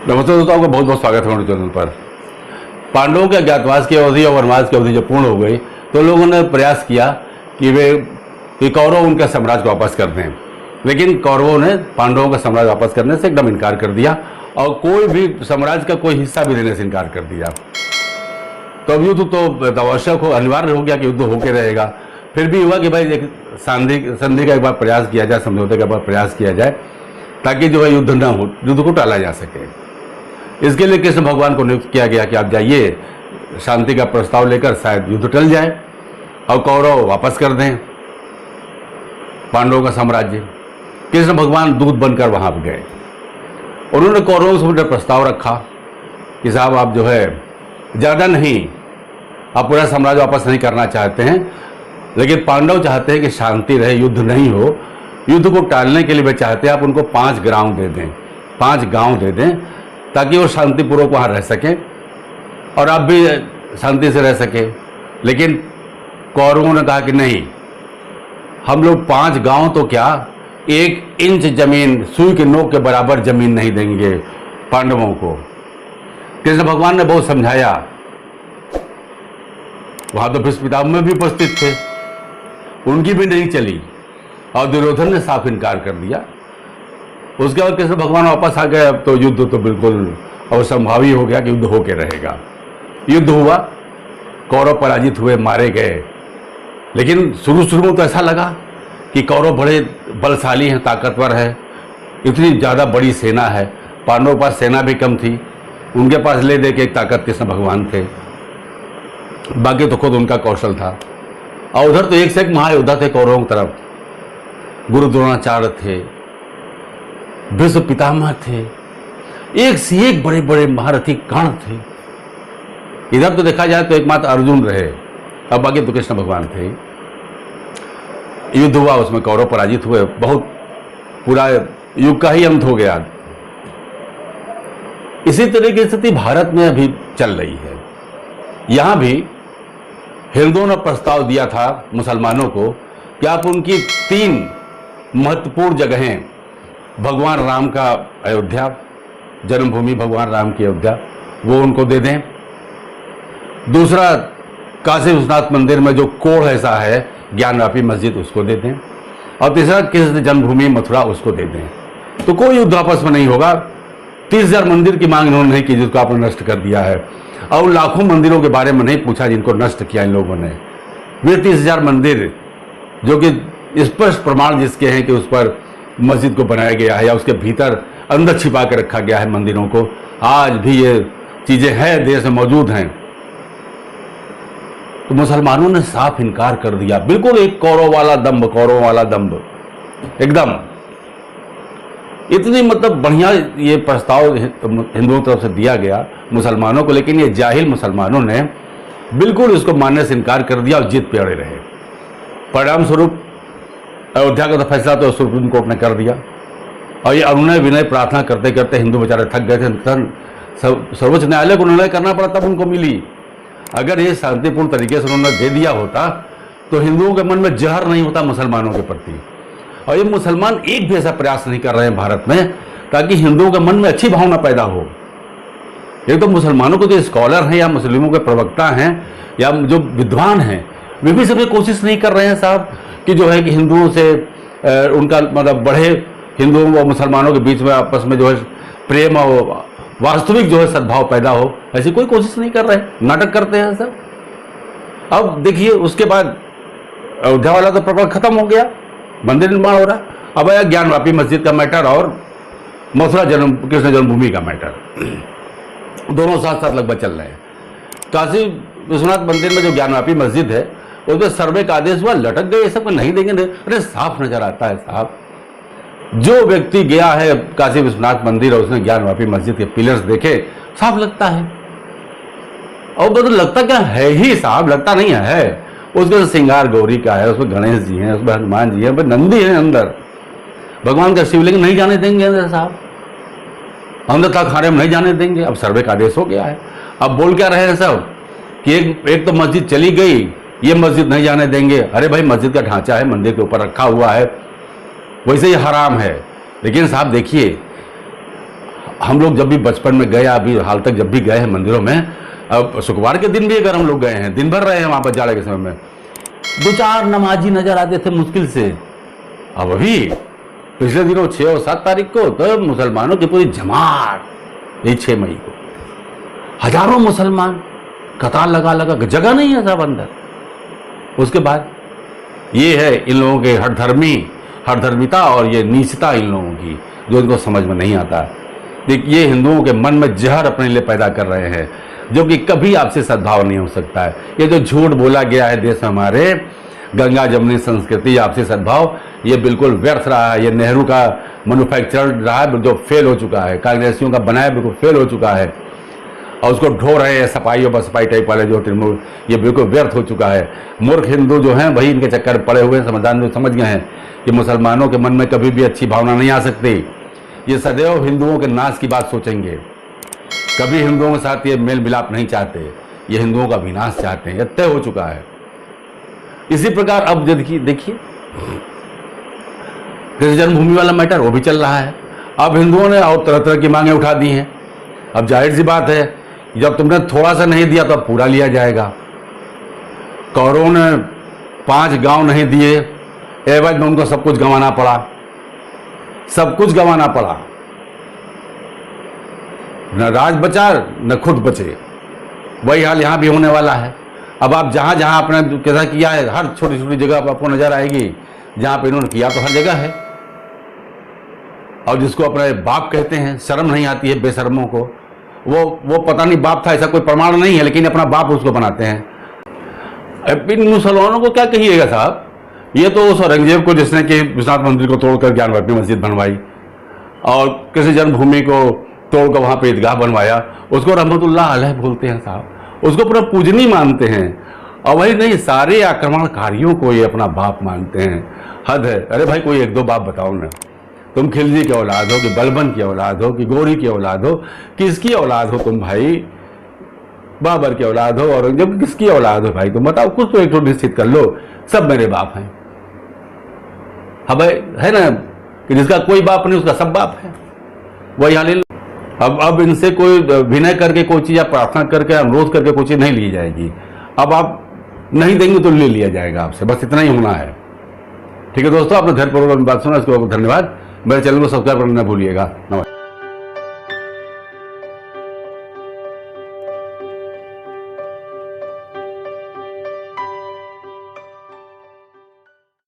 नमस्ते दोस्तों, आपका बहुत बहुत स्वागत है हमारे चैनल पर। पांडवों के अज्ञातवास की अवधि और वनवास की अवधि जब पूर्ण हो गई तो लोगों ने प्रयास किया कि कौरव उनका साम्राज्य को वापस कर दें, लेकिन कौरवों ने पांडवों का साम्राज्य वापस करने से एकदम इनकार कर दिया और कोई भी साम्राज्य का कोई हिस्सा भी देने से इनकार कर दिया। तो अब युद्ध तो आवश्यक हो, अनिवार्य हो गया कि युद्ध होके रहेगा। फिर भी हुआ कि भाई एक संधि का एक बार प्रयास किया जाए, समझौते का एक बार प्रयास किया जाए ताकि जो है युद्ध न हो, युद्ध को टाला जा सके। इसके लिए कृष्ण भगवान को नियुक्त किया गया कि आप जाइए, शांति का प्रस्ताव लेकर शायद युद्ध टल जाए और कौरव वापस कर दें पांडवों का साम्राज्य। कृष्ण भगवान दूत बनकर वहां पर गए। उन्होंने कौरवों से प्रस्ताव रखा कि साहब आप जो है ज़्यादा नहीं, आप पूरा साम्राज्य वापस नहीं करना चाहते हैं, लेकिन पांडव चाहते हैं कि शांति रहे, युद्ध नहीं हो। युद्ध को टालने के लिए वे चाहते हैं आप उनको 5 गांव दे दें, 5 गांव दे दें ताकि वो शांतिपूर्वक वहाँ रह सकें और आप भी शांति से रह सकें। लेकिन कौरवों ने कहा कि नहीं, हम लोग 5 गांव तो क्या, 1 इंच जमीन, सुई के नोक के बराबर जमीन नहीं देंगे पांडवों को। कृष्ण भगवान ने बहुत समझाया। वहां तो भीष्म पितामह भी उपस्थित थे, उनकी भी नहीं चली और दुर्योधन ने साफ इनकार कर दिया। उसके बाद कृष्ण भगवान वापस आ गए। अब तो युद्ध तो बिल्कुल असंभावी हो गया कि युद्ध होके रहेगा। युद्ध हुआ, कौरव पराजित हुए, मारे गए। लेकिन शुरू में तो ऐसा लगा कि कौरव बड़े बलशाली हैं, ताकतवर है, इतनी ज़्यादा बड़ी सेना है। पांडवों के पास सेना भी कम थी, उनके पास ले दे के एक ताकत कृष्ण भगवान थे, बाकी तो खुद उनका कौशल था। और उधर तो एक से एक महायोद्धा थे कौरवों की तरफ। गुरु द्रोणाचार्य थे, भीष्म पितामह थे, एक से एक बड़े बड़े महारथी कर्ण थे। इधर तो देखा जाए तो एकमात्र अर्जुन रहे, अब बाकी तो कृष्ण भगवान थे। युद्ध हुआ, उसमें कौरव पराजित हुए, बहुत पूरा युग का ही अंत हो गया। इसी तरह की स्थिति भारत में अभी चल रही है। यहां भी हिंदुओं ने प्रस्ताव दिया था मुसलमानों को कि आप उनकी 3 महत्वपूर्ण जगहें, भगवान राम का अयोध्या, जन्मभूमि भगवान राम की अयोध्या, वो उनको दे दें। दूसरा, काशी विश्वनाथ मंदिर में जो कोढ़ ऐसा है, ज्ञानवापी मस्जिद, उसको दे दें। और तीसरा, कृष्ण जन्मभूमि मथुरा, उसको दे दें। तो कोई युद्ध आपस में नहीं होगा। 30,000 मंदिर की मांग इन्होंने नहीं की जिसको आपने नष्ट कर दिया है, और लाखों मंदिरों के बारे में नहीं पूछा जिनको नष्ट किया इन लोगों ने। वे 30,000 मंदिर जो कि स्पष्ट प्रमाण जिसके हैं कि उस पर मस्जिद को बनाया गया है या उसके भीतर अंदर छिपा के रखा गया है मंदिरों को, आज भी ये चीजें हैं, देश में मौजूद हैं। तो मुसलमानों ने साफ इनकार कर दिया। बिल्कुल एक कौरव वाला दंभ एकदम। इतनी मतलब बढ़िया ये प्रस्ताव हिंदुओं की तरफ से दिया गया मुसलमानों को, लेकिन ये जाहिल मुसलमानों ने बिल्कुल इसको मानने से इनकार कर दिया और जिद पे अड़े रहे। परिणाम स्वरूप अयोध्या का तो फैसला तो सुप्रीम कोर्ट ने कर दिया, और ये अनुनय विनय प्रार्थना करते करते हिंदू बेचारे थक गए थे। सर्वोच्च न्यायालय को निर्णय करना पड़ा, तब उनको मिली। अगर ये शांतिपूर्ण तरीके से उन्होंने दे दिया होता तो हिंदुओं के मन में जहर नहीं होता मुसलमानों के प्रति। और ये मुसलमान एक भी ऐसा प्रयास नहीं कर रहे हैं भारत में ताकि हिंदुओं के मन में अच्छी भावना पैदा हो। एक तो मुसलमानों को जो स्कॉलर हैं या मुस्लिमों के प्रवक्ता हैं या जो विद्वान हैं, वे भी सभी कोशिश नहीं कर रहे हैं साहब कि जो है कि हिंदुओं से उनका मतलब बढ़े, हिंदुओं और मुसलमानों के बीच में आपस में जो है प्रेम और वास्तविक जो है सद्भाव पैदा हो। ऐसी कोई कोशिश नहीं कर रहे, नाटक करते हैं सब। अब देखिए, उसके बाद अयोध्या वाला तो प्रकरण खत्म हो गया, मंदिर निर्माण हो रहा। अब आया ज्ञानवापी मस्जिद का मैटर और मथुरा कृष्ण जन्मभूमि का मैटर, दोनों साथ साथ लगभग चल रहे हैं। काशी विश्वनाथ मंदिर में जो ज्ञानवापी मस्जिद है उसमें सर्वे का आदेश हुआ, लटक गए, ये सब नहीं देंगे। अरे साफ नजर आता है साहब, जो व्यक्ति गया है काशी विश्वनाथ मंदिर और उसने ज्ञानवापी मस्जिद के पिलर्स देखे, साफ लगता है। और तो लगता क्या है ही साहब, लगता नहीं है। उसके श्रृंगार गौरी का है, उसमें गणेश जी हैं, उसमें हनुमान जी हैं, उसमें नंदी है अंदर। भगवान का शिवलिंग नहीं जाने देंगे अंदर साहब, अंदर तक खाने में नहीं जाने देंगे। अब सर्वे का आदेश हो गया है। अब बोल क्या रहे हैं सब कि एक तो मस्जिद चली गई, ये मस्जिद नहीं जाने देंगे। अरे भाई, मस्जिद का ढांचा है, मंदिर के ऊपर रखा हुआ है, वैसे ही हराम है। लेकिन साहब देखिए, हम लोग जब भी बचपन में गए, अभी हाल तक जब भी गए हैं मंदिरों में, अब शुक्रवार के दिन भी अगर हम लोग गए हैं, दिन भर रहे हैं वहाँ पर जाड़े के समय में, 2-4 नमाजी नजर आते थे मुश्किल से। अब अभी पिछले दिनों 6 और 7 तारीख को तो मुसलमानों की पूरी जमात, यही 6 मई को हजारों मुसलमान कतार लगा लगा, जगह नहीं है सब अंदर। उसके बाद ये है इन लोगों के हठधर्मिता और ये नीचता इन लोगों की, जो इनको समझ में नहीं आता। देखिए, ये हिंदुओं के मन में जहर अपने लिए पैदा कर रहे हैं, जो कि कभी आपसे सद्भाव नहीं हो सकता है। ये जो झूठ बोला गया है देश में हमारे, गंगा जमुनी संस्कृति, आपसी सद्भाव, ये बिल्कुल व्यर्थ रहा है। ये नेहरू का मैन्युफैक्चर रहा है, जो फेल हो चुका है, कांग्रेसियों का बनाया बिल्कुल फेल हो चुका है, और उसको ढो रहे हैं सपाई और बसपाई टाइप वाले जो तृणमूल, ये बिल्कुल व्यर्थ हो चुका है। मूर्ख हिंदू जो हैं वही इनके चक्कर पड़े हुए हैं। समझदार जो समझ गए हैं कि मुसलमानों के मन में कभी भी अच्छी भावना नहीं आ सकती। ये सदैव हिंदुओं के नाश की बात सोचेंगे, कभी हिंदुओं के साथ ये मेल मिलाप नहीं चाहते, ये हिंदुओं का विनाश चाहते हैं, यह तय हो चुका है। इसी प्रकार अब देखिए कृष्ण जन्मभूमि वाला मैटर वो भी चल रहा है। अब हिंदुओं ने और तरह तरह की मांगे उठा दी हैं। अब जाहिर सी बात है, जब तुमने थोड़ा सा नहीं दिया तो अब पूरा लिया जाएगा। कौरवों ने 5 गांव नहीं दिए, एवज में उनको सब कुछ गंवाना पड़ा, सब कुछ गंवाना पड़ा, न राज बचा न खुद बचे। वही हाल यहां भी होने वाला है। अब आप जहां जहां आपने कैसा किया है, हर छोटी छोटी जगह आपको नजर आएगी जहां पे इन्होंने किया, तो हर जगह है। और जिसको अपने बाप कहते हैं, शर्म नहीं आती है बेशर्मों को। वो पता नहीं बाप था, ऐसा कोई प्रमाण नहीं है, लेकिन अपना बाप उसको बनाते हैं। इन मुसलमानों को क्या कहिएगा साहब, ये तो उस औरंगजेब को जिसने कि विश्वनाथ मंदिर को तोड़कर ज्ञानवापी मस्जिद बनवाई और कृष्ण जन्मभूमि को तोड़कर वहां पे ईदगाह बनवाया, उसको रहमतुल्लाह अलैह बोलते हैं साहब, उसको पूरा पूजनी मानते हैं। और वही नहीं, सारे आक्रमणकारियों को ये अपना बाप मानते हैं। हद है। अरे भाई, कोई 1-2 बाप बताओ ना। तुम खिलजी की औलाद हो कि बलबन की औलाद हो कि गौरी की औलाद हो, किसकी औलाद हो तुम भाई? बाबर की औलाद हो, औरंगजेब किसकी औलाद हो भाई? तुम बताओ, कुछ तो एक तो निश्चित कर लो। सब मेरे बाप हैं। हाँ भाई, है ना कि जिसका कोई बाप नहीं उसका सब बाप है। वही हाल। अब इनसे कोई विनय करके कोई चीज या प्रार्थना करके अनुरोध करके कोई चीज नहीं ली जाएगी। अब आप नहीं देंगे तो ले लिया जाएगा आपसे, बस इतना ही होना है। ठीक है दोस्तों, आपने धैर्यपूर्वक बात सुना, इसके लिए धन्यवाद। मेरे चैनल को सब्सक्राइब करना न भूलिएगा। नमस्कार।